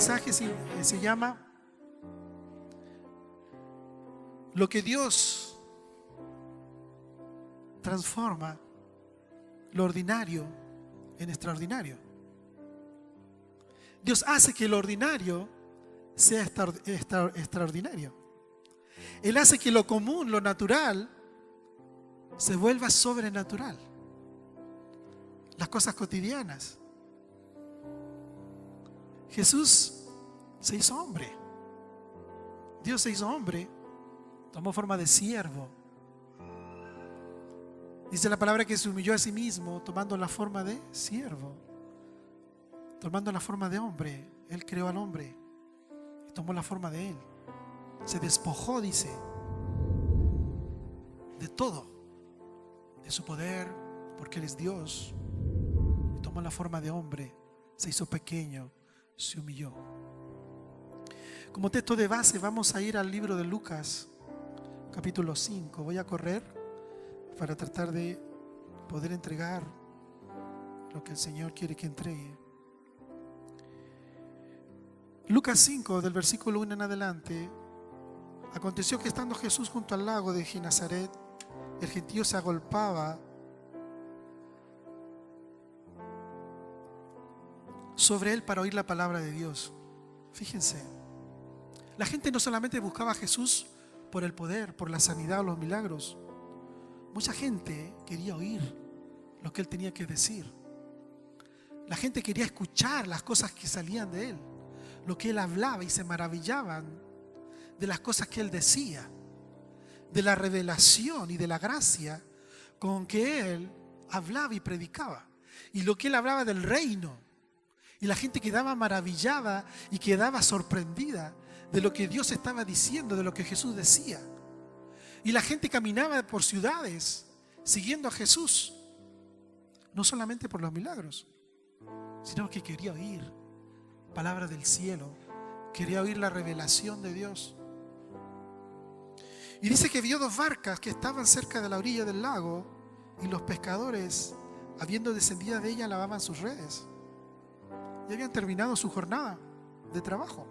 mensaje se llama lo que Dios transforma lo ordinario en extraordinario. Dios hace que lo ordinario sea extraordinario. Él hace que lo común, lo natural, se vuelva sobrenatural. Las cosas cotidianas. Jesús se hizo hombre. Dios se hizo hombre, tomó forma de siervo. Dice la palabra que se humilló a sí mismo, tomando la forma de siervo, tomando la forma de hombre. Él creó al hombre y tomó la forma de él. Se despojó, dice, de todo, de su poder, porque Él es Dios. Y tomó la forma de hombre, se hizo pequeño, se humilló. Como texto de base vamos a ir al libro de Lucas, capítulo 5. Voy a correr para tratar de poder entregar lo que el Señor quiere que entregue. Lucas 5, del versículo 1 en adelante. Aconteció que estando Jesús junto al lago de Genesaret, el gentío se agolpaba sobre él para oír la palabra de Dios. Fíjense, la gente no solamente buscaba a Jesús por el poder, por la sanidad o los milagros. Mucha gente quería oír lo que él tenía que decir. La gente quería escuchar las cosas que salían de él, lo que él hablaba, y se maravillaban de las cosas que él decía, de la revelación y de la gracia con que él hablaba y predicaba, y lo que él hablaba del reino. Y la gente quedaba maravillada y quedaba sorprendida de lo que Dios estaba diciendo, de lo que Jesús decía. Y la gente caminaba por ciudades siguiendo a Jesús, no solamente por los milagros, sino que quería oír palabra del cielo, quería oír la revelación de Dios. Y dice que vio dos barcas que estaban cerca de la orilla del lago, y los pescadores, habiendo descendido de ella, lavaban sus redes. Y habían terminado su jornada de trabajo.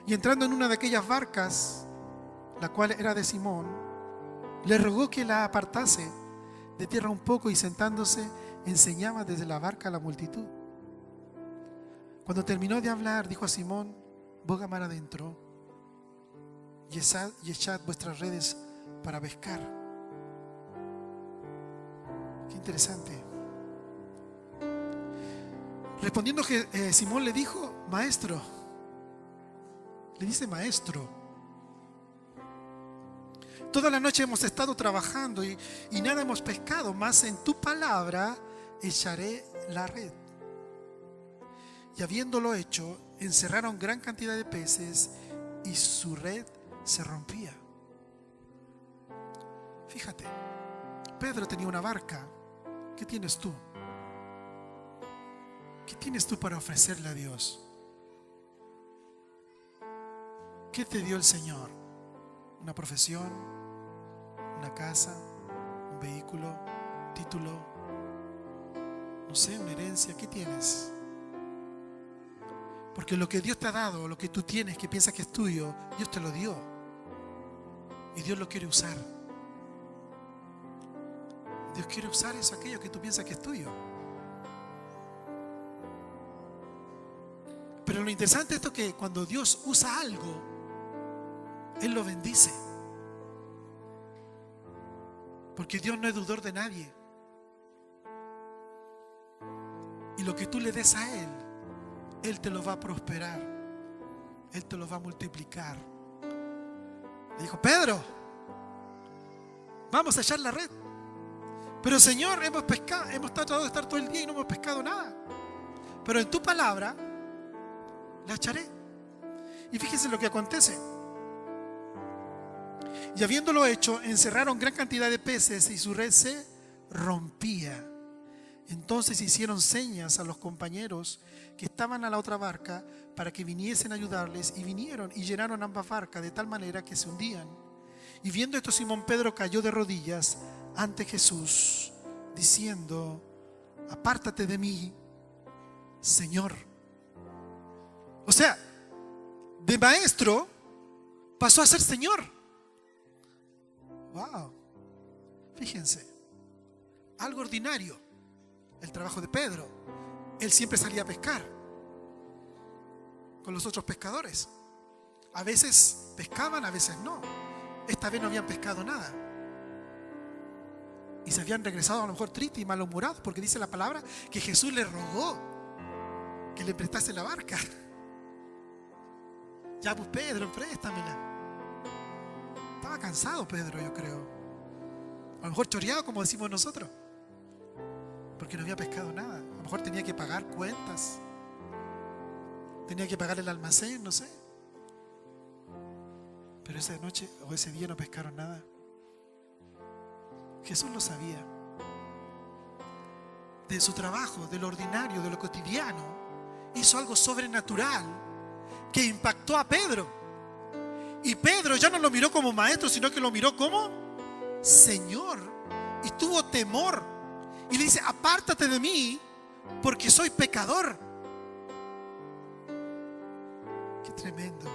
Y entrando en una de aquellas barcas, la cual era de Simón, le rogó que la apartase de tierra un poco, y sentándose enseñaba desde la barca a la multitud. Cuando terminó de hablar, dijo a Simón: boga mar adentro y echad vuestras redes para pescar. Qué interesante. Respondiendo Simón le dijo: maestro. Le dice maestro. Toda la noche hemos estado trabajando y nada hemos pescado, mas en tu palabra echaré la red. Y habiéndolo hecho, encerraron gran cantidad de peces y su red se rompía. Fíjate, Pedro tenía una barca. ¿Qué tienes tú? ¿Qué tienes tú para ofrecerle a Dios? ¿Qué te dio el Señor? ¿Una profesión? ¿Una casa? ¿Un vehículo? ¿Título? No sé, una herencia. ¿Qué tienes? Porque lo que Dios te ha dado, lo que tú tienes, que piensas que es tuyo, Dios te lo dio. Y Dios lo quiere usar. Dios quiere usar eso, aquello que tú piensas que es tuyo. Pero lo interesante es esto, que cuando Dios usa algo, Él lo bendice. Porque Dios no es deudor de nadie. Y lo que tú le des a Él, Él te lo va a prosperar. Él te lo va a multiplicar. Le dijo: Pedro, vamos a echar la red. Pero Señor, hemos tratado de estar todo el día y no hemos pescado nada. Pero en tu palabra la echaré. Y fíjense lo que acontece. Y habiéndolo hecho, encerraron gran cantidad de peces y su red se rompía. Entonces hicieron señas a los compañeros que estaban a la otra barca para que viniesen a ayudarles, y vinieron y llenaron ambas barcas de tal manera que se hundían. Y viendo esto, Simón Pedro cayó de rodillas ante Jesús, diciendo: apártate de mí, Señor, O sea, de maestro pasó a ser Señor. Wow. Fíjense, algo ordinario, el trabajo de Pedro. Él siempre salía a pescar con los otros pescadores. A veces pescaban, a veces no. Esta vez no habían pescado nada. Y se habían regresado a lo mejor tristes y malhumorados, porque dice la palabra que Jesús le rogó que le prestase la barca. Ya pues Pedro, préstamela. Estaba cansado Pedro, yo creo. A lo mejor choreado, como decimos nosotros, porque no había pescado nada. A lo mejor tenía que pagar cuentas, tenía que pagar el almacén, no sé. Pero esa noche o ese día no pescaron nada. Jesús lo sabía. De su trabajo, de lo ordinario, de lo cotidiano, hizo algo sobrenatural que impactó a Pedro. Y Pedro ya no lo miró como maestro, sino que lo miró como Señor. Y tuvo temor. Y le dice: apártate de mí, porque soy pecador. Qué tremendo.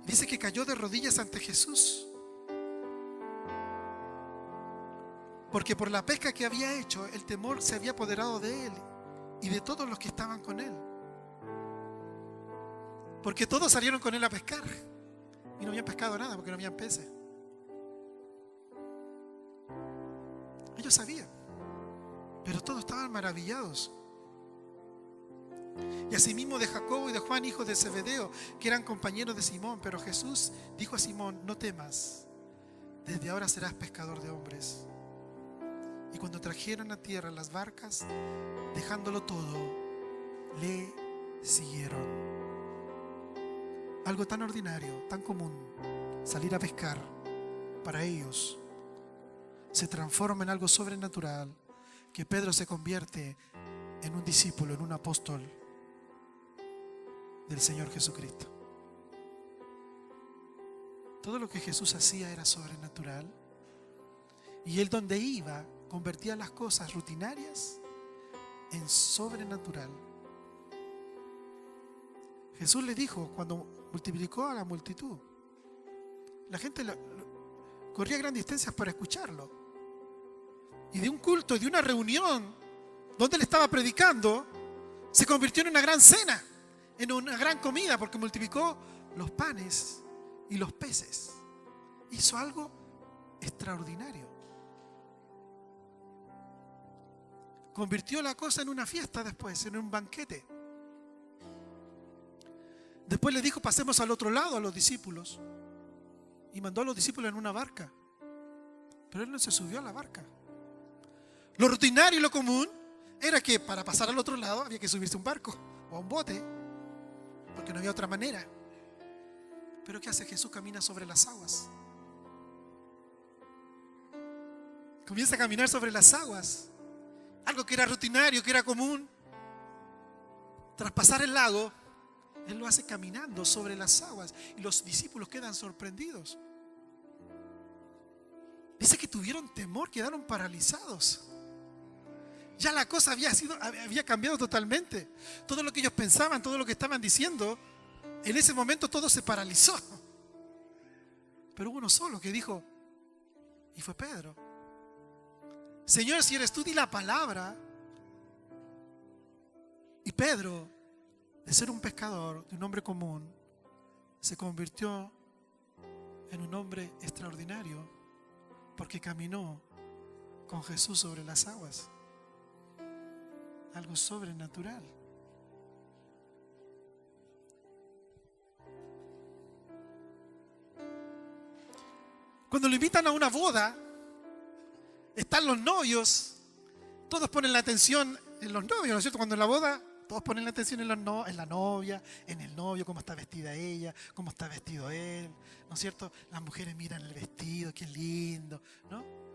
Dice que cayó de rodillas ante Jesús, porque por la pesca que había hecho, el temor se había apoderado de él y de todos los que estaban con él. Porque todos salieron con él a pescar y no habían pescado nada porque no habían peces. Ellos sabían, pero todos estaban maravillados. Y asimismo de Jacobo y de Juan, hijos de Zebedeo, que eran compañeros de Simón. Pero Jesús dijo a Simón: no temas, desde ahora serás pescador de hombres. Y cuando trajeron a tierra las barcas, dejándolo todo, le siguieron. Algo tan ordinario, tan común, salir a pescar, para ellos se transforma en algo sobrenatural, que Pedro se convierte en un discípulo, en un apóstol del Señor Jesucristo. Todo lo que Jesús hacía era sobrenatural, y él donde iba convertía las cosas rutinarias en sobrenatural. Jesús le dijo cuando multiplicó a la multitud, la gente corría grandes distancias para escucharlo, y de un culto, de una reunión donde él estaba predicando, se convirtió en una gran cena, en una gran comida, porque multiplicó los panes y los peces. Hizo algo extraordinario. Convirtió la cosa en una fiesta después, en un banquete. Después le dijo: pasemos al otro lado a los discípulos. Y mandó a los discípulos en una barca. Pero él no se subió a la barca. Lo rutinario y lo común era que para pasar al otro lado había que subirse a un barco o a un bote, porque no había otra manera. Pero ¿qué hace Jesús? Camina sobre las aguas. Comienza a caminar sobre las aguas. Algo que era rutinario, que era común. Tras pasar el lago, él lo hace caminando sobre las aguas, y los discípulos quedan sorprendidos. Dice que tuvieron temor, quedaron paralizados. Ya la cosa había cambiado totalmente. Todo lo que ellos pensaban, todo lo que estaban diciendo, en ese momento todo se paralizó. Pero hubo uno solo que dijo, y fue Pedro: Señor, si eres tú, di la palabra. Y Pedro, de ser un pescador, de un hombre común, se convirtió en un hombre extraordinario, porque caminó con Jesús sobre las aguas. Algo sobrenatural. Cuando lo invitan a una boda, están los novios, todos ponen la atención en los novios, ¿no es cierto? Cuando en la boda, todos ponen la atención en la novia, en el novio, cómo está vestida ella, cómo está vestido él, ¿no es cierto? Las mujeres miran el vestido, qué lindo, ¿no?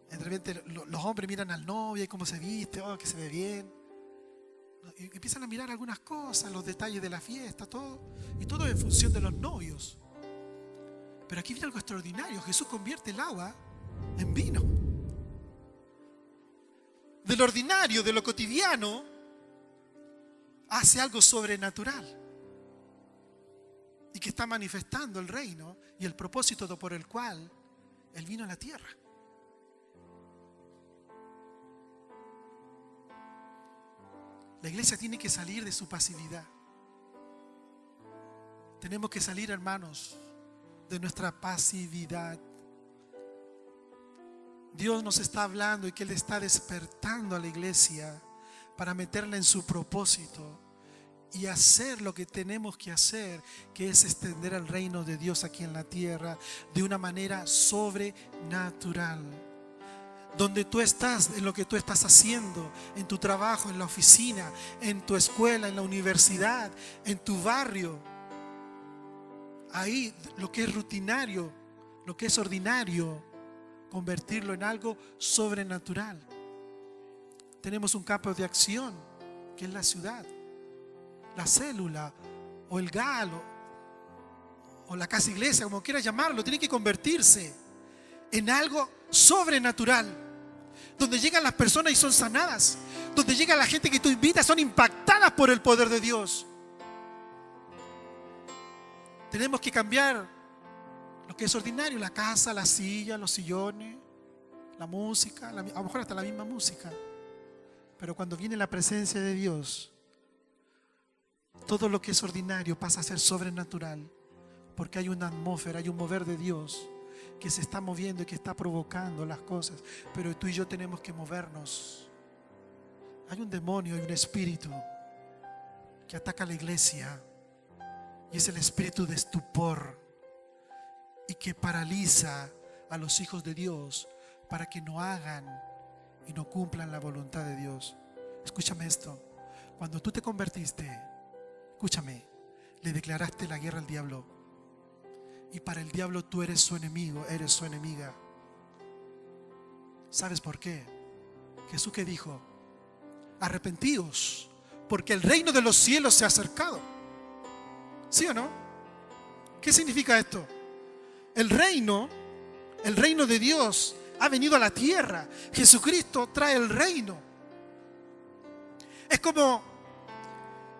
De repente los hombres miran al novio y cómo se viste, que se ve bien. Y empiezan a mirar algunas cosas, los detalles de la fiesta, todo. Y todo en función de los novios. Pero aquí viene algo extraordinario. Jesús convierte el agua en vino. De lo ordinario, de lo cotidiano, hace algo sobrenatural y que está manifestando el reino y el propósito por el cual Él vino a la tierra. La iglesia tiene que salir de su pasividad. Tenemos que salir, hermanos, de nuestra pasividad. Dios nos está hablando y que Él está despertando a la iglesia para meterla en su propósito y hacer lo que tenemos que hacer, que es extender el reino de Dios aquí en la tierra de una manera sobrenatural. Donde tú estás, en lo que tú estás haciendo, en tu trabajo, en la oficina, en tu escuela, en la universidad, en tu barrio. Ahí lo que es rutinario, lo que es ordinario, convertirlo en algo sobrenatural. Tenemos un campo de acción que es la ciudad, la célula o el GAL o la casa iglesia, como quieras llamarlo. Tiene que convertirse en algo sobrenatural, donde llegan las personas y son sanadas, donde llega la gente que tú invitas, son impactadas por el poder de Dios. Tenemos que cambiar lo que es ordinario, la casa, la silla, los sillones, la música, a lo mejor hasta la misma música. Pero cuando viene la presencia de Dios, todo lo que es ordinario pasa a ser sobrenatural, porque hay una atmósfera, hay un mover de Dios que se está moviendo y que está provocando las cosas. Pero tú y yo tenemos que movernos. Hay un demonio, hay un espíritu que ataca a la iglesia, y es el espíritu de estupor, y que paraliza a los hijos de Dios para que no hagan y no cumplan la voluntad de Dios. Escúchame esto: cuando tú te convertiste, escúchame, le declaraste la guerra al diablo, y para el diablo tú eres su enemigo, eres su enemiga. ¿Sabes por qué? Jesús, ¿qué dijo? Arrepentíos, porque el reino de los cielos se ha acercado. ¿Sí o no? ¿Qué significa esto? El reino de Dios ha venido a la tierra. Jesucristo trae el reino. Es como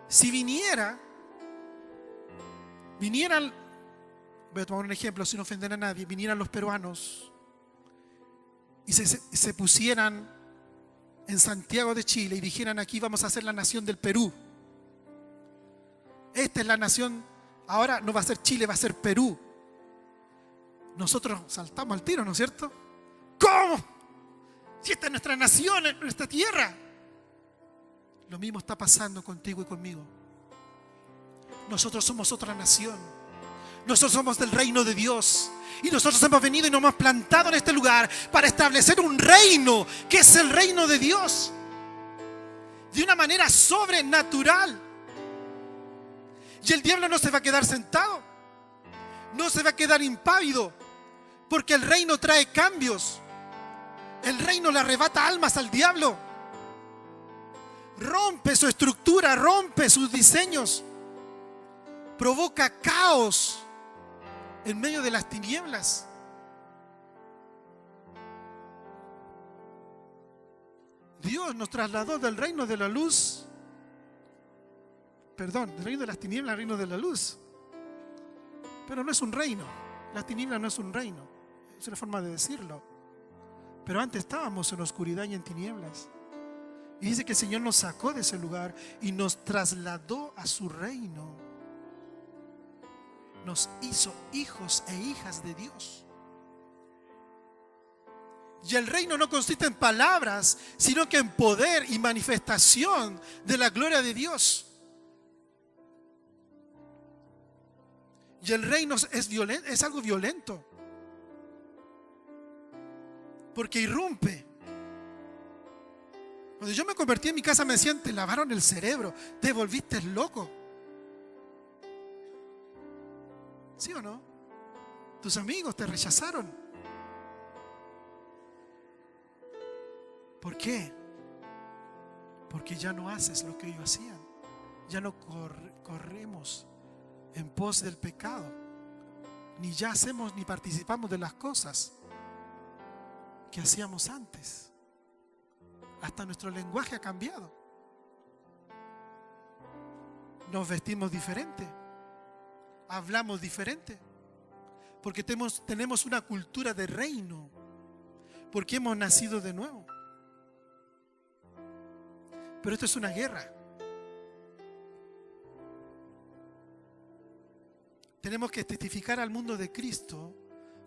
si vinieran, voy a tomar un ejemplo sin ofender a nadie, vinieran los peruanos y se pusieran en Santiago de Chile y dijeran: aquí vamos a hacer la nación del Perú. Esta es la nación, ahora no va a ser Chile, va a ser Perú. Nosotros saltamos al tiro, ¿no es cierto? ¿Cómo? Si esta es nuestra nación, es nuestra tierra. Lo mismo está pasando contigo y conmigo. Nosotros somos otra nación. Nosotros somos del reino de Dios. Y nosotros hemos venido y nos hemos plantado en este lugar para establecer un reino, que es el reino de Dios, de una manera sobrenatural. Y el diablo no se va a quedar sentado, no se va a quedar impávido, porque el reino trae cambios. El reino le arrebata almas al diablo, rompe su estructura, rompe sus diseños, provoca caos en medio de las tinieblas. Dios nos trasladó del reino de la luz, del reino de las tinieblas al reino de la luz. Pero no es un reino, la tiniebla no es un reino, es una forma de decirlo. Pero antes estábamos en oscuridad y en tinieblas. Y dice que el Señor nos sacó de ese lugar y nos trasladó a su reino. Nos hizo hijos e hijas de Dios. Y el reino no consiste en palabras, sino que en poder y manifestación de la gloria de Dios. Y el reino es algo violento, porque irrumpe. Cuando yo me convertí en mi casa me decían: te lavaron el cerebro, te volviste loco. ¿Sí o no? Tus amigos te rechazaron. ¿Por qué? Porque ya no haces lo que ellos hacían. Ya no corremos en pos del pecado, ni ya hacemos ni participamos de las cosas que hacíamos antes. Hasta nuestro lenguaje ha cambiado. nos vestimos diferente, hablamos diferente, porque tenemos una cultura de reino, porque hemos nacido de nuevo. Pero esto es una guerra. Tenemos que testificar al mundo de Cristo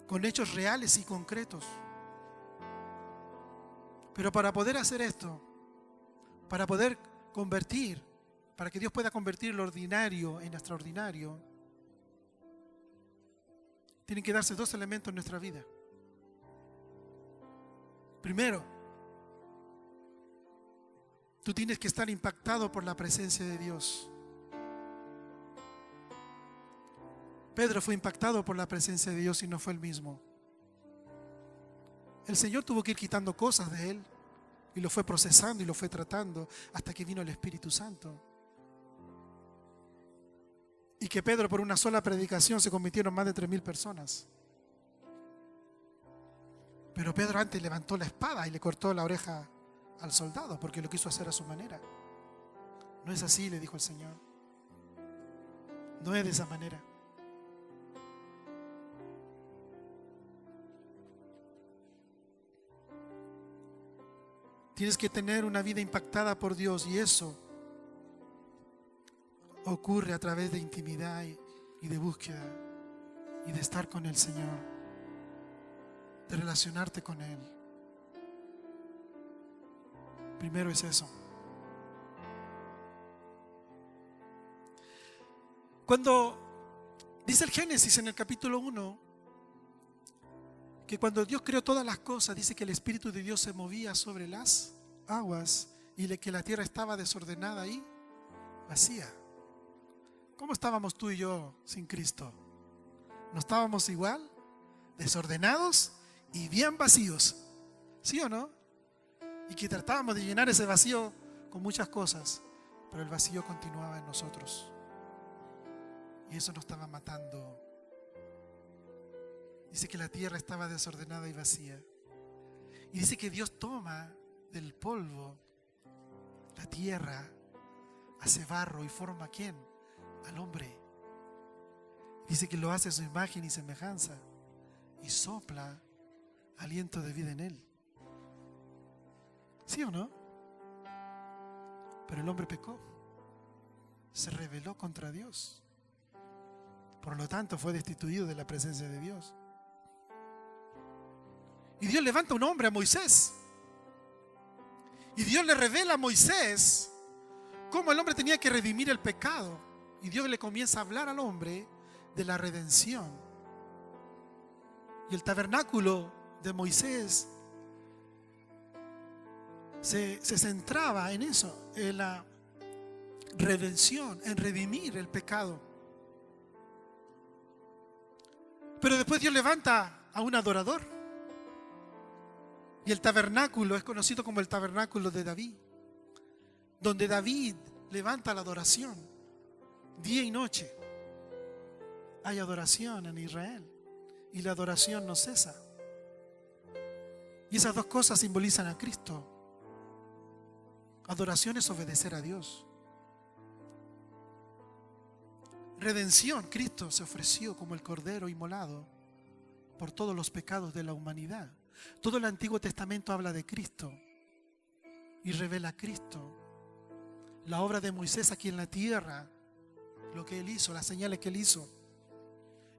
con hechos reales y concretos. Pero para poder hacer esto, para poder convertir, para que Dios pueda convertir lo ordinario en extraordinario, tienen que darse dos elementos en nuestra vida. Primero, tú tienes que estar impactado por la presencia de Dios. Pedro fue impactado por la presencia de Dios y no fue el mismo. El Señor tuvo que ir quitando cosas de él y lo fue procesando y lo fue tratando hasta que vino el Espíritu Santo. Y que Pedro, por una sola predicación, se convirtieron más de 3.000 personas. Pero Pedro antes levantó la espada y le cortó la oreja al soldado porque lo quiso hacer a su manera. No es así, le dijo el Señor. No es de esa manera. Tienes que tener una vida impactada por Dios, y eso ocurre a través de intimidad y de búsqueda y de estar con el Señor, de relacionarte con Él. Primero es eso. Cuando dice el Génesis en el capítulo 1 que cuando Dios creó todas las cosas, dice que el Espíritu de Dios se movía sobre las aguas y que la tierra estaba desordenada y vacía. ¿Cómo estábamos tú y yo sin Cristo? ¿No estábamos igual? Desordenados y bien vacíos. ¿Sí o no? Y que tratábamos de llenar ese vacío con muchas cosas, pero el vacío continuaba en nosotros. Y eso nos estaba matando. Dice que la tierra estaba desordenada y vacía. Y dice que Dios toma del polvo la tierra, hace barro y forma ¿a quién? Al hombre. Dice que lo hace a su imagen y semejanza y sopla aliento de vida en él. ¿Sí o no? Pero el hombre pecó, se rebeló contra Dios. Por lo tanto fue destituido de la presencia de Dios. Y Dios levanta un hombre, a Moisés. Y Dios le revela a Moisés cómo el hombre tenía que redimir el pecado. Y Dios le comienza a hablar al hombre de la redención. Y el tabernáculo de Moisés se centraba en eso, en la redención, en redimir el pecado. Pero después Dios levanta a un adorador. Y el tabernáculo es conocido como el tabernáculo de David, donde David levanta la adoración día y noche. Hay adoración en Israel y la adoración no cesa. Y esas dos cosas simbolizan a Cristo. Adoración es obedecer a Dios. Redención, Cristo se ofreció como el Cordero inmolado por todos los pecados de la humanidad. Todo el Antiguo Testamento habla de Cristo y revela a Cristo. La obra de Moisés aquí en la tierra, lo que él hizo, las señales que él hizo,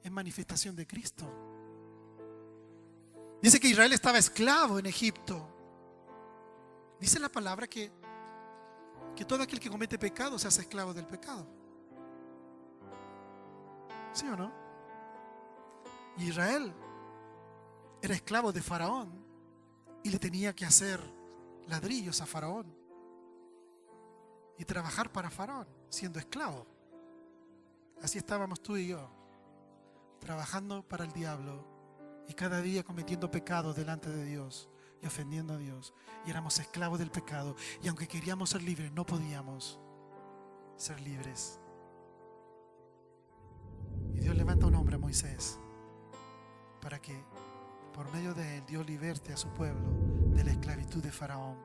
es manifestación de Cristo. Dice que Israel estaba esclavo en Egipto. Dice la palabra que todo aquel que comete pecado se hace esclavo del pecado. ¿Sí o no? Israel era esclavo de Faraón y le tenía que hacer ladrillos a Faraón y trabajar para Faraón siendo esclavo. Así estábamos tú y yo, trabajando para el diablo y cada día cometiendo pecados delante de Dios y ofendiendo a Dios. Y éramos esclavos del pecado, y aunque queríamos ser libres, no podíamos ser libres. Y Dios levanta a un hombre, a Moisés, para que por medio de él Dios liberte a su pueblo de la esclavitud de Faraón.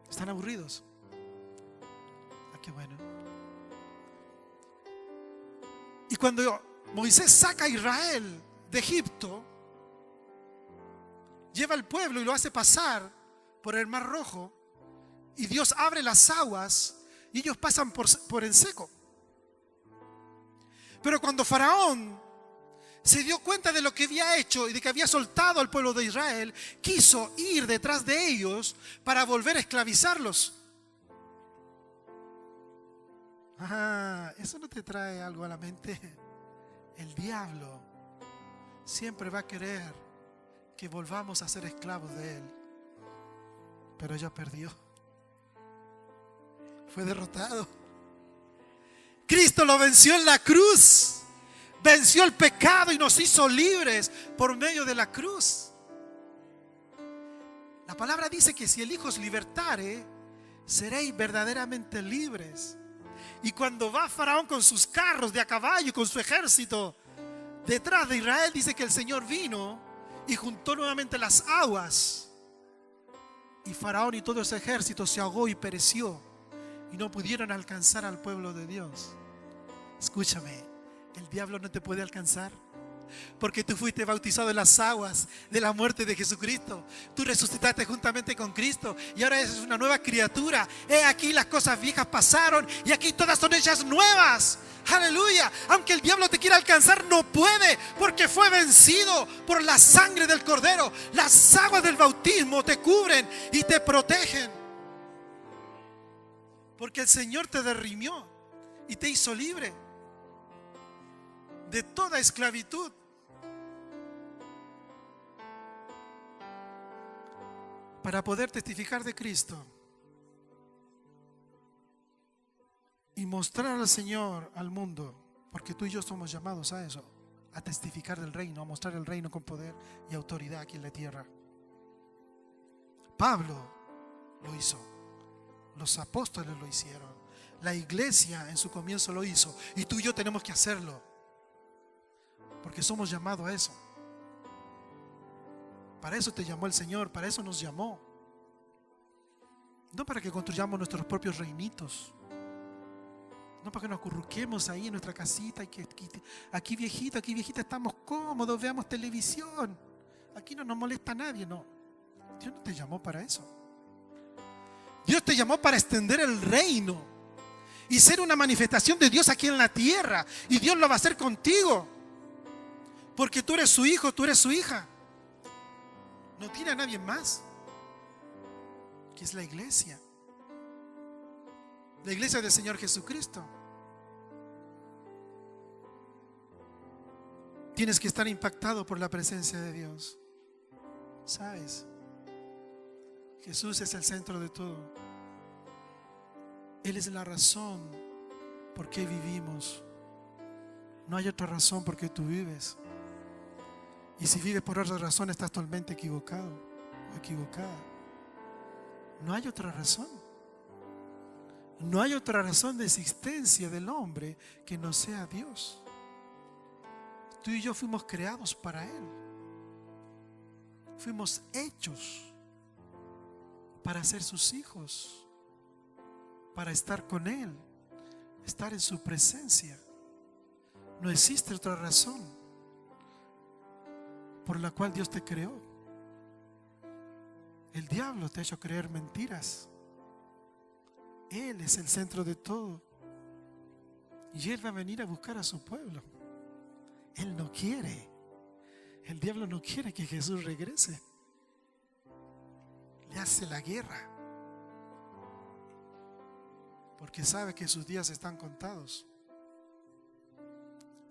¿Están aburridos? qué bueno. Y cuando Moisés saca a Israel de Egipto, lleva al pueblo y lo hace pasar por el Mar Rojo, y Dios abre las aguas y ellos pasan por en seco. Pero cuando Faraón se dio cuenta de lo que había hecho y de que había soltado al pueblo de Israel, quiso ir detrás de ellos para volver a esclavizarlos. ¿Eso no te trae algo a la mente? El diablo siempre va a querer que volvamos a ser esclavos de él. Pero ya perdió. Fue derrotado. Cristo lo venció en la cruz. Venció el pecado y nos hizo libres por medio de la cruz. La palabra dice que si el Hijo os libertare, seréis verdaderamente libres. Y cuando va Faraón con sus carros de a caballo y con su ejército detrás de Israel, dice que el Señor vino y juntó nuevamente las aguas. Y Faraón y todo ese ejército se ahogó y pereció. Y no pudieron alcanzar al pueblo de Dios. Escúchame, el diablo no te puede alcanzar, porque tú fuiste bautizado en las aguas de la muerte de Jesucristo. Tú resucitaste juntamente con Cristo y ahora eres una nueva criatura. He aquí, las cosas viejas pasaron y aquí todas son hechas nuevas. Aleluya. Aunque el diablo te quiera alcanzar, no puede, porque fue vencido por la sangre del Cordero. Las aguas del bautismo te cubren y te protegen, porque el Señor te redimió y te hizo libre de toda esclavitud. Para poder testificar de Cristo y mostrar al Señor al mundo, porque tú y yo somos llamados a eso, a testificar del reino, a mostrar el reino con poder y autoridad aquí en la tierra. Pablo lo hizo, los apóstoles lo hicieron, la iglesia en su comienzo lo hizo, y tú y yo tenemos que hacerlo, porque somos llamados a eso. Para eso te llamó el Señor, para eso nos llamó. No para que construyamos nuestros propios reinitos, no para que nos acurruquemos ahí en nuestra casita y que aquí viejita estamos cómodos, veamos televisión, aquí no nos molesta a nadie. No, Dios no te llamó para eso. Dios te llamó para extender el reino y ser una manifestación de Dios aquí en la tierra, y Dios lo va a hacer contigo, porque tú eres su hijo, tú eres su hija. No tiene a nadie más, que es la iglesia del Señor Jesucristo. Tienes que estar impactado por la presencia de Dios. ¿Sabes? Jesús es el centro de todo. Él es la razón por qué vivimos. No hay otra razón por qué tú vives. Y si vives por otra razón, estás totalmente equivocado o equivocada. No hay otra razón. No hay otra razón de existencia del hombre que no sea Dios. Tú y yo fuimos creados para Él. Fuimos hechos para ser sus hijos, para estar con Él, estar en su presencia. No existe otra razón por la cual Dios te creó. El diablo te ha hecho creer mentiras. Él es el centro de todo, y Él va a venir a buscar a su pueblo. Él no quiere, el diablo no quiere que Jesús regrese. Le hace la guerra, porque sabe que sus días están contados.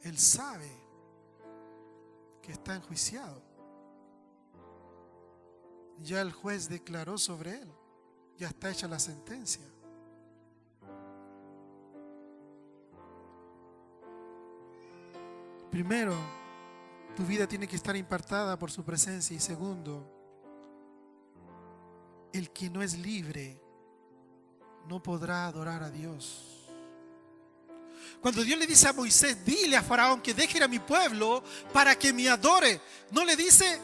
Él sabe que está enjuiciado. Ya el juez declaró sobre él, ya está hecha la sentencia. Primero, tu vida tiene que estar impartada por su presencia, y segundo, el que no es libre no podrá adorar a Dios. Cuando Dios le dice a Moisés, dile a Faraón que deje ir a mi pueblo para que me adore, no le dice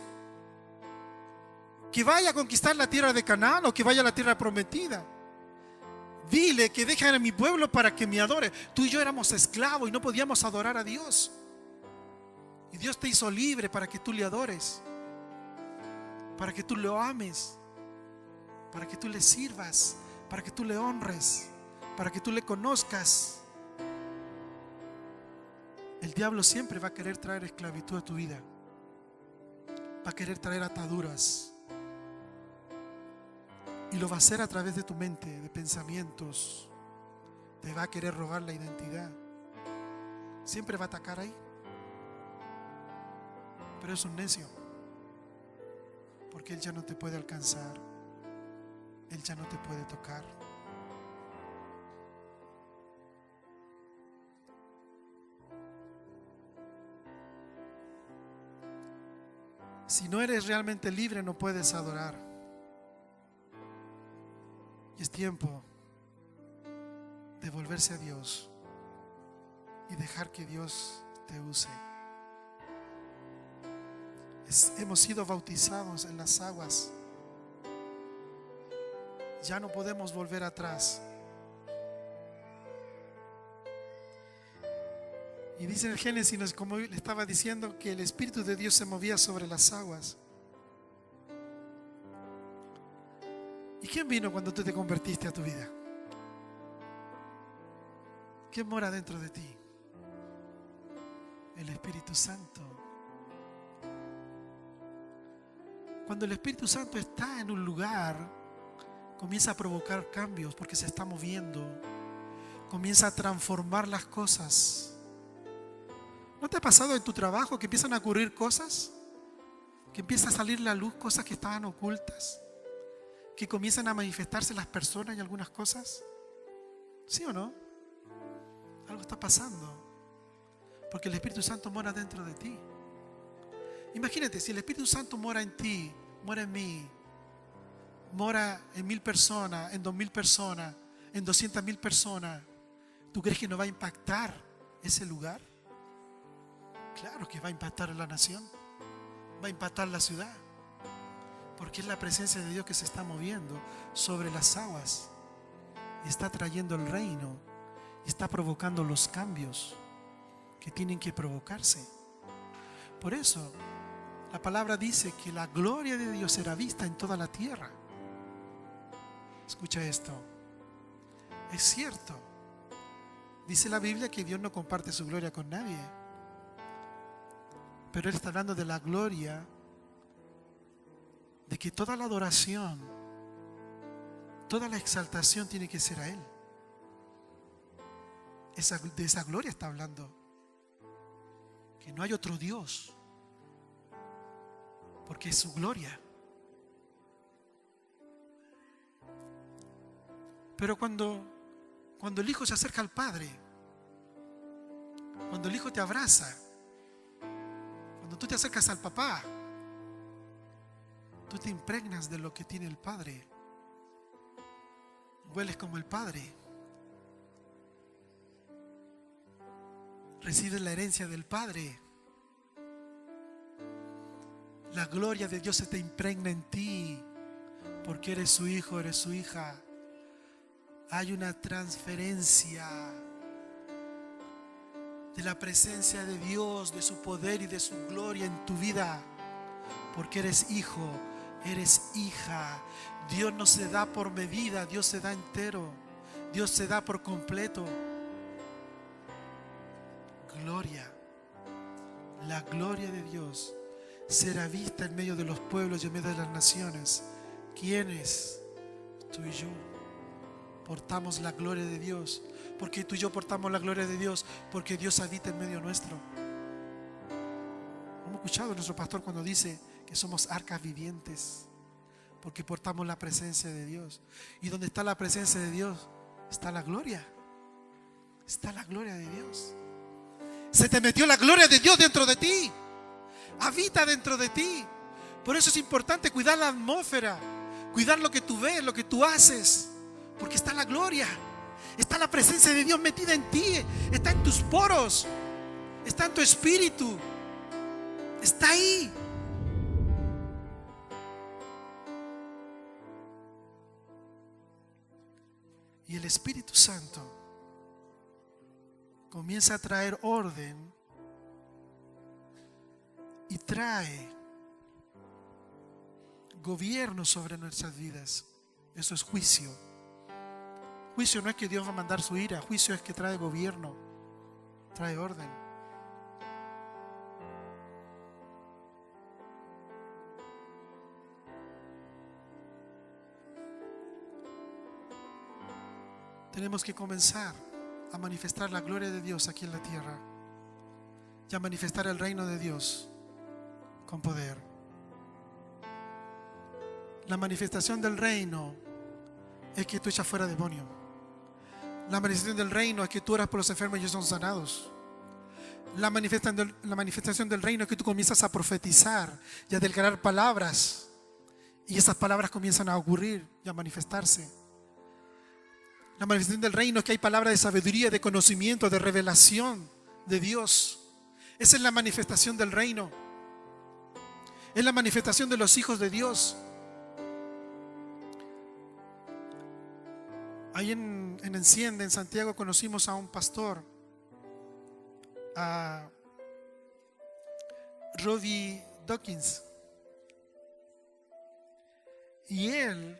que vaya a conquistar la tierra de Canaán o que vaya a la tierra prometida. Dile que dejen a mi pueblo para que me adore. Tú y yo éramos esclavos y no podíamos adorar a Dios. Y Dios te hizo libre para que tú le adores, para que tú lo ames, para que tú le sirvas, para que tú le honres, para que tú le conozcas. El diablo siempre va a querer traer esclavitud a tu vida. Va a querer traer ataduras. Y lo va a hacer a través de tu mente, de pensamientos. Te va a querer robar la identidad. Siempre va a atacar ahí. Pero es un necio. Porque él ya no te puede alcanzar. Él ya no te puede tocar. Si no eres realmente libre, no puedes adorar. Y es tiempo de volverse a Dios y dejar que Dios te use. Hemos sido bautizados en las aguas. Ya no podemos volver atrás. Y dice en el Génesis, como le estaba diciendo, que el Espíritu de Dios se movía sobre las aguas. ¿Y quién vino cuando tú te convertiste a tu vida? ¿Quién mora dentro de ti? El Espíritu Santo. Cuando el Espíritu Santo está en un lugar, comienza a provocar cambios porque se está moviendo. Comienza a transformar las cosas. ¿No te ha pasado en tu trabajo que empiezan a ocurrir cosas? Que empieza a salir la luz, cosas que estaban ocultas. Que comienzan a manifestarse las personas y algunas cosas. ¿Sí o no? Algo está pasando. Porque el Espíritu Santo mora dentro de ti. Imagínate, si el Espíritu Santo mora en ti, mora en mí, mora en 1000 personas, en 2000 personas, en 200.000 personas, ¿tú crees que no va a impactar ese lugar? Claro que va a impactar la nación, va a impactar la ciudad, porque es la presencia de Dios que se está moviendo sobre las aguas y está trayendo el reino y está provocando los cambios que tienen que provocarse. Por eso la palabra dice que la gloria de Dios será vista en toda la tierra. Escucha esto, es cierto. Dice la Biblia que Dios no comparte su gloria con nadie, pero Él está hablando de la gloria, de que toda la adoración, toda la exaltación tiene que ser a Él. De esa gloria está hablando, que no hay otro Dios, porque es su gloria. Pero cuando el Hijo se acerca al Padre, cuando el Hijo te abraza, cuando tú te acercas al papá, tú te impregnas de lo que tiene el Padre. Hueles como el Padre. Recibes la herencia del Padre. La gloria de Dios se te impregna en ti, porque eres su hijo, eres su hija. Hay una transferencia de la presencia de Dios, de su poder y de su gloria en tu vida, porque eres hijo, eres hija. Dios no se da por medida, Dios se da entero, Dios se da por completo. Gloria, la gloria de Dios será vista en medio de los pueblos y en medio de las naciones. ¿Quiénes? Tú y yo portamos la gloria de Dios. Porque tú y yo portamos la gloria de Dios, porque Dios habita en medio nuestro. Hemos escuchado a nuestro pastor cuando dice que somos arcas vivientes, porque portamos la presencia de Dios. Y donde está la presencia de Dios, está la gloria. Está la gloria de Dios. Se te metió la gloria de Dios dentro de ti. Habita dentro de ti. Por eso es importante cuidar la atmósfera, cuidar lo que tú ves, lo que tú haces, porque está la gloria. Está la presencia de Dios metida en ti. Está en tus poros. Está en tu espíritu. Está ahí. Y el Espíritu Santo comienza a traer orden y trae gobierno sobre nuestras vidas. Eso es juicio. Juicio no es que Dios va a mandar su ira, juicio es que trae gobierno, trae orden. Tenemos que comenzar a manifestar la gloria de Dios aquí en la tierra y a manifestar el reino de Dios con poder. La manifestación del reino es que tú echas fuera demonio. La manifestación del reino es que tú oras por los enfermos y ellos son sanados. La manifestación del reino es que tú comienzas a profetizar y a declarar palabras, y esas palabras comienzan a ocurrir y a manifestarse. La manifestación del reino es que hay palabras de sabiduría, de conocimiento, de revelación de Dios. Esa es la manifestación del reino. Es la manifestación de los hijos de Dios. Ahí en Enciende, en Santiago, conocimos a un pastor, a Roddy Dawkins. Y él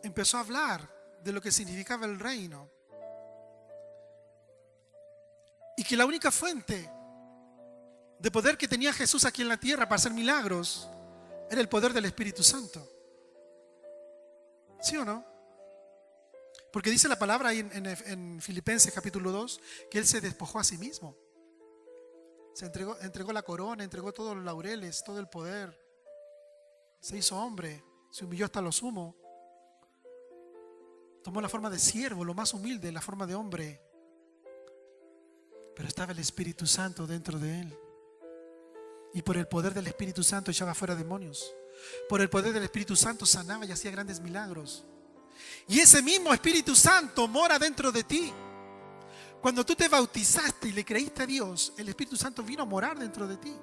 empezó a hablar de lo que significaba el reino. Y que la única fuente de poder que tenía Jesús aquí en la tierra para hacer milagros era el poder del Espíritu Santo. ¿Sí o no? Porque dice la palabra ahí en Filipenses capítulo 2 que Él se despojó a sí mismo. Se entregó la corona, entregó todos los laureles, todo el poder. Se hizo hombre, se humilló hasta lo sumo. Tomó la forma de siervo, lo más humilde, la forma de hombre. Pero estaba el Espíritu Santo dentro de Él. Y por el poder del Espíritu Santo echaba fuera demonios. Por el poder del Espíritu Santo sanaba y hacía grandes milagros. Y ese mismo Espíritu Santo mora dentro de ti. Cuando tú te bautizaste y le creíste a Dios, el Espíritu Santo vino a morar dentro de ti.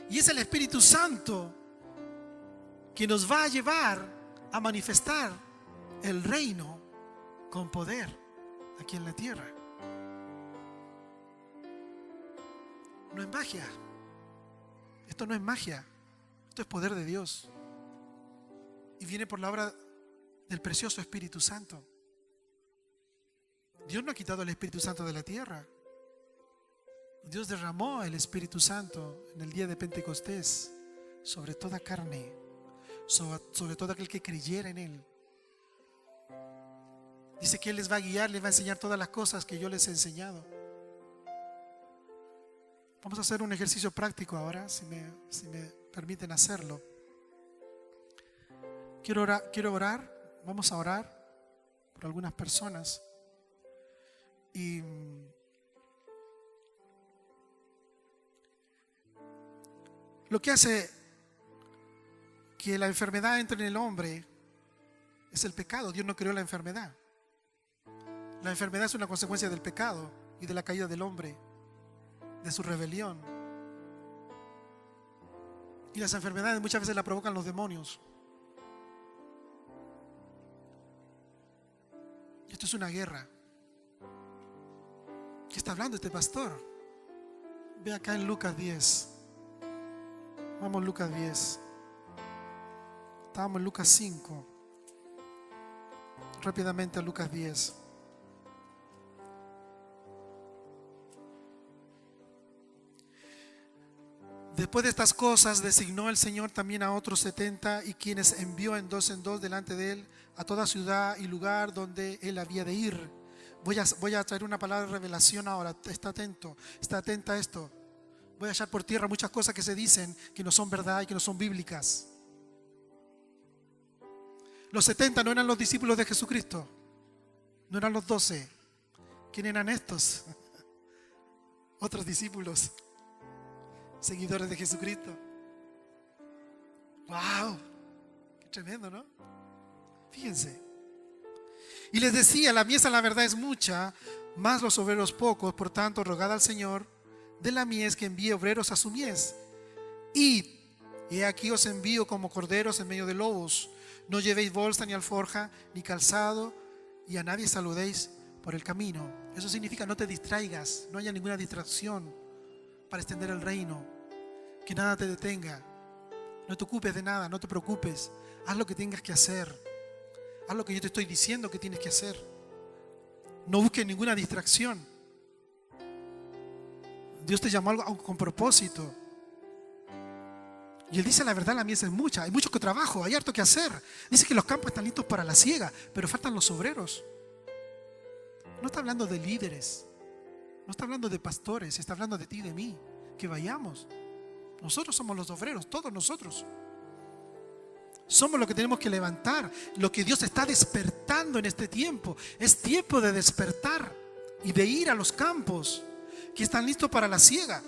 Y es el Espíritu Santo que nos va a llevar a manifestar el reino con poder aquí en la tierra. No es magia. Esto no es magia. Esto es poder de Dios. Y viene por la obra del precioso Espíritu Santo. Dios no ha quitado el Espíritu Santo de la tierra. Dios derramó el Espíritu Santo en el día de Pentecostés sobre toda carne, sobre todo aquel que creyera en Él. Dice que Él les va a guiar, les va a enseñar todas las cosas que yo les he enseñado. Vamos a hacer un ejercicio práctico ahora, si me permiten hacerlo. Quiero orar, vamos a orar por algunas personas. Y lo que hace que la enfermedad entre en el hombre es el pecado. Dios no creó la enfermedad. La enfermedad es una consecuencia del pecado y de la caída del hombre, de su rebelión. Y las enfermedades muchas veces las provocan los demonios. Esto es una guerra. ¿Qué está hablando este pastor? Ve acá en Lucas 10. Vamos, Lucas 10. Estábamos en Lucas 5. Rápidamente a Lucas 10. Después de estas cosas designó el Señor también a otros 70, y quienes envió en dos delante de Él a toda ciudad y lugar donde Él había de ir. Voy a traer una palabra de revelación ahora. Está atento, está atenta a esto. Voy a echar por tierra muchas cosas que se dicen que no son verdad y que no son bíblicas. Los 70 no eran los discípulos de Jesucristo, no eran los 12. ¿Quién eran estos? Otros discípulos, seguidores de Jesucristo. ¡Wow! ¡Qué tremendo!, ¿no? Fíjense. Y les decía: la mies, la verdad, es mucha, mas los obreros pocos. Por tanto, rogad al Señor de la mies que envíe obreros a su mies. Y he aquí os envío como corderos en medio de lobos. No llevéis bolsa ni alforja ni calzado, y a nadie saludéis por el camino. Eso significa no te distraigas, no haya ninguna distracción para extender el reino, que nada te detenga. No te ocupes de nada, no te preocupes. Haz lo que tengas que hacer. Haz lo que yo te estoy diciendo que tienes que hacer. No busques ninguna distracción. Dios te llamó a algo con propósito. Y Él dice: la verdad, la mies es mucha. Hay mucho que trabajo, hay harto que hacer. Dice que los campos están listos para la siega, pero faltan los obreros. No está hablando de líderes, no está hablando de pastores, está hablando de ti y de mí. Que vayamos. Nosotros somos los obreros, todos nosotros. Somos los que tenemos que levantar lo que Dios está despertando en este tiempo. Es tiempo de despertar y de ir a los campos que están listos para la siega.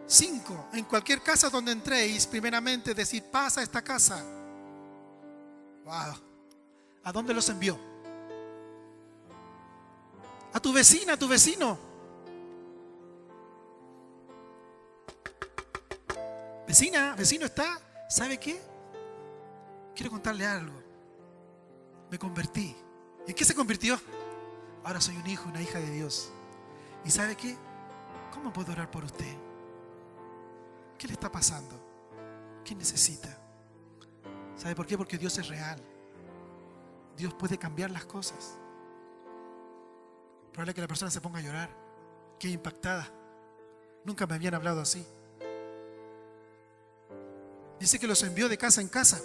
5. En cualquier casa donde entréis, primeramente decid: paz a esta casa. Wow. ¿A dónde los envió? A tu vecina, a tu vecino. Vecina, vecino, ¿está? ¿Sabe qué? Quiero contarle algo. Me convertí. ¿En qué se convirtió? Ahora soy un hijo, una hija de Dios. ¿Y sabe qué? ¿Cómo puedo orar por usted? ¿Qué le está pasando? ¿Qué necesita? ¿Sabe por qué? Porque Dios es real. Dios puede cambiar las cosas. Probable que la persona se ponga a llorar. Qué impactada. Nunca me habían hablado así. Dice que los envió de casa en casa.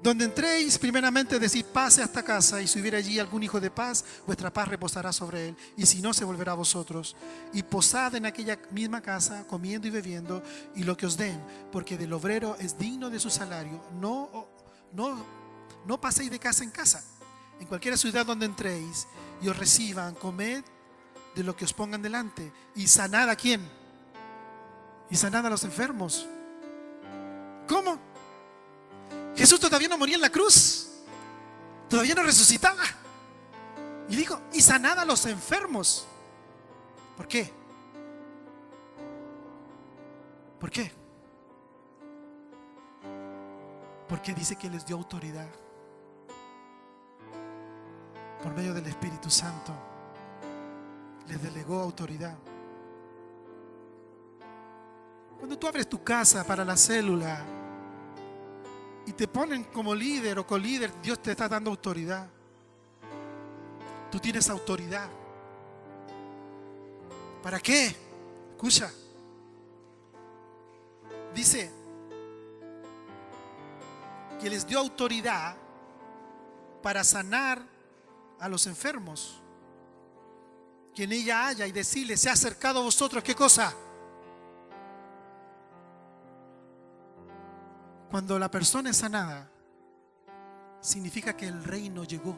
Donde entréis, primeramente decid: pase a esta casa, y si hubiera allí algún hijo de paz, vuestra paz reposará sobre él, y si no, se volverá a vosotros. Y posad en aquella misma casa, comiendo y bebiendo, y lo que os den, porque del obrero es digno de su salario. No paséis de casa en casa. En cualquier ciudad donde entréis y os reciban, comed de lo que os pongan delante, y sanad ¿a quién? Y sanad a los enfermos. ¿Cómo? Jesús todavía no moría en la cruz, todavía no resucitaba, y dijo: y sanad a los enfermos. ¿Por qué? ¿Por qué? Porque dice que les dio autoridad por medio del Espíritu Santo. Les delegó autoridad. Cuando tú abres tu casa para la célula y te ponen como líder o colíder, Dios te está dando autoridad. Tú tienes autoridad. ¿Para qué? Escucha. Dice que les dio autoridad para sanar a los enfermos. Que en ella haya, y decirle: se ha acercado a vosotros. ¿Qué cosa? Cuando la persona es sanada, significa que el reino llegó.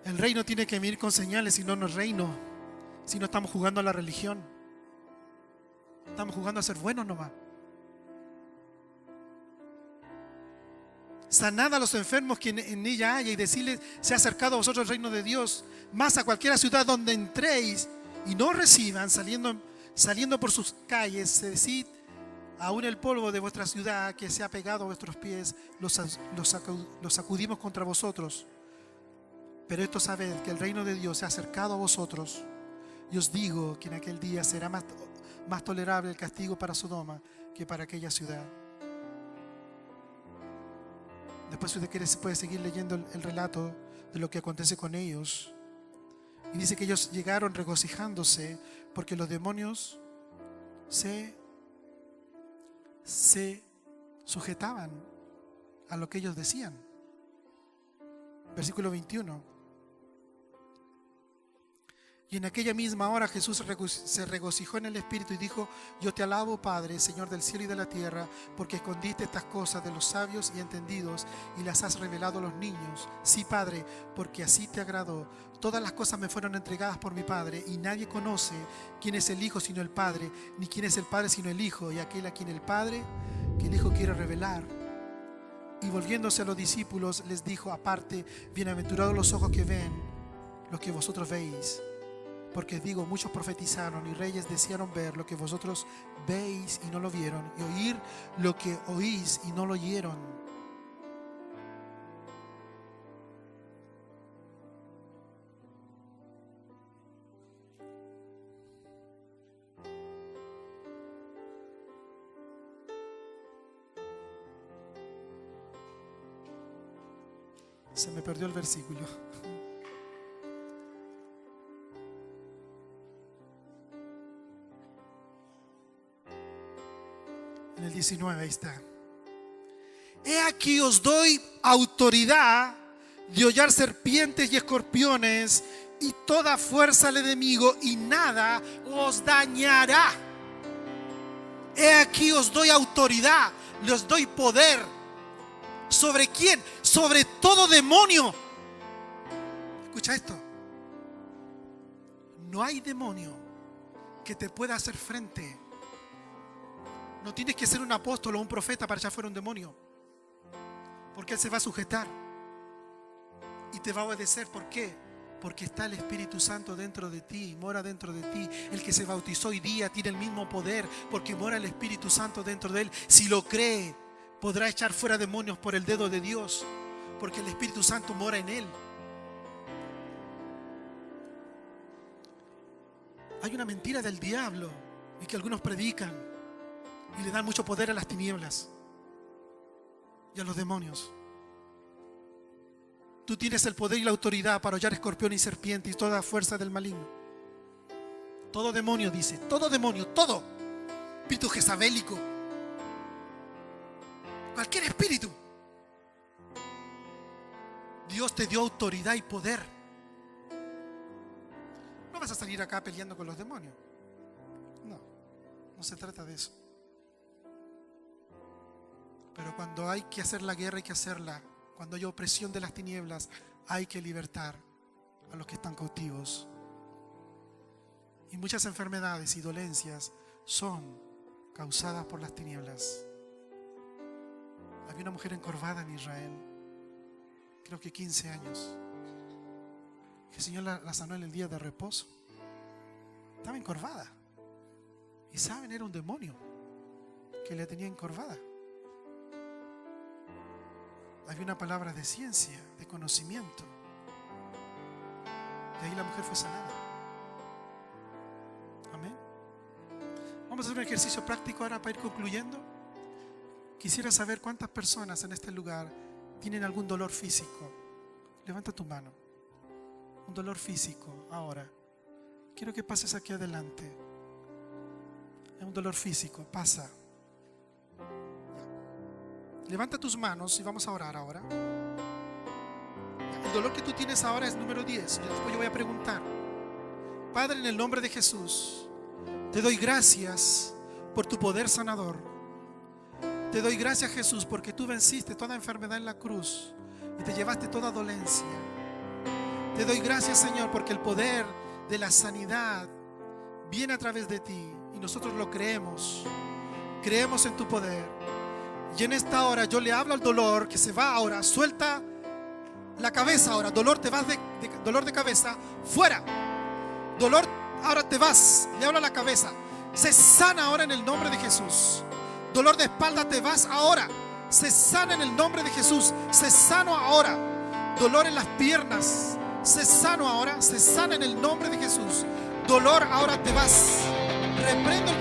El reino tiene que venir con señales, si no, no es reino. Si no, estamos jugando a la religión. Estamos jugando a ser buenos nomás. Sanad a los enfermos que en ella haya, y decirles: se ha acercado a vosotros el reino de Dios. Más a cualquiera ciudad donde entréis y no reciban, saliendo por sus calles, decid: aún el polvo de vuestra ciudad que se ha pegado a vuestros pies, los sacudimos contra vosotros. Pero esto sabed, que el reino de Dios se ha acercado a vosotros. Y os digo que en aquel día será más tolerable el castigo para Sodoma que para aquella ciudad. Después, si usted quiere, se puede seguir leyendo el relato de lo que acontece con ellos. Y dice que ellos llegaron regocijándose porque los demonios se sujetaban a lo que ellos decían. Versículo 21. Y en aquella misma hora Jesús se regocijó en el Espíritu y dijo: yo te alabo, Padre, Señor del cielo y de la tierra, porque escondiste estas cosas de los sabios y entendidos y las has revelado a los niños. Sí, Padre, porque así te agradó. Todas las cosas me fueron entregadas por mi Padre, y nadie conoce quién es el Hijo sino el Padre, ni quién es el Padre sino el Hijo, y aquel a quien el Padre, que el Hijo quiere revelar. Y volviéndose a los discípulos les dijo aparte: bienaventurados los ojos que ven lo que vosotros veis. Porque digo, muchos profetizaron y reyes desearon ver lo que vosotros veis y no lo vieron, y oír lo que oís y no lo oyeron. Se me perdió el versículo. En el 19, ahí está. He aquí os doy autoridad de hollar serpientes y escorpiones y toda fuerza al enemigo, y nada os dañará. He aquí os doy autoridad, les doy poder. ¿Sobre quién? Sobre todo demonio. Escucha esto. No hay demonio que te pueda hacer frente. No tienes que ser un apóstol o un profeta para echar fuera un demonio, porque él se va a sujetar y te va a obedecer. ¿Por qué? Porque está el Espíritu Santo dentro de ti, mora dentro de ti. El que se bautizó hoy día tiene el mismo poder, porque mora el Espíritu Santo dentro de él. Si lo cree, podrá echar fuera demonios por el dedo de Dios, porque el Espíritu Santo mora en él. Hay una mentira del diablo y que algunos predican y le dan mucho poder a las tinieblas y a los demonios. Tú tienes el poder y la autoridad para hollar escorpión y serpiente y toda fuerza del maligno. Todo demonio, dice, todo demonio, todo espíritu jezabélico, cualquier espíritu. Dios te dio autoridad y poder. No vas a salir acá peleando con los demonios. No, no se trata de eso. Pero cuando hay que hacer la guerra, hay que hacerla. Cuando hay opresión de las tinieblas, hay que libertar a los que están cautivos. Y muchas enfermedades y dolencias son causadas por las tinieblas. Había una mujer encorvada en Israel, creo que 15 años. El Señor la sanó en el día de reposo. Estaba encorvada. Y saben, era un demonio que la tenía encorvada. Había una palabra de ciencia, de conocimiento. Y ahí la mujer fue sanada. Amén. Vamos a hacer un ejercicio práctico ahora para ir concluyendo. Quisiera saber cuántas personas en este lugar tienen algún dolor físico. Levanta tu mano. Un dolor físico ahora. Quiero que pases aquí adelante. Es un dolor físico, pasa. Levanta tus manos y vamos a orar ahora. El dolor que tú tienes ahora es número 10. Y después yo voy a preguntar. Padre, en el nombre de Jesús, te doy gracias por tu poder sanador. Te doy gracias, Jesús, porque tú venciste toda enfermedad en la cruz y te llevaste toda dolencia. Te doy gracias, Señor, porque el poder de la sanidad viene a través de ti y nosotros lo creemos. Creemos en tu poder. Y en esta hora yo le hablo al dolor que se va ahora. Suelta la cabeza ahora. Dolor, te vas dolor de cabeza. Fuera. Dolor, ahora te vas. Le hablo a la cabeza. Se sana ahora en el nombre de Jesús. Dolor de espalda, te vas ahora. Se sana en el nombre de Jesús. Se sano ahora. Dolor en las piernas. Se sano ahora. Se sana en el nombre de Jesús. Dolor, ahora te vas. Reprendo el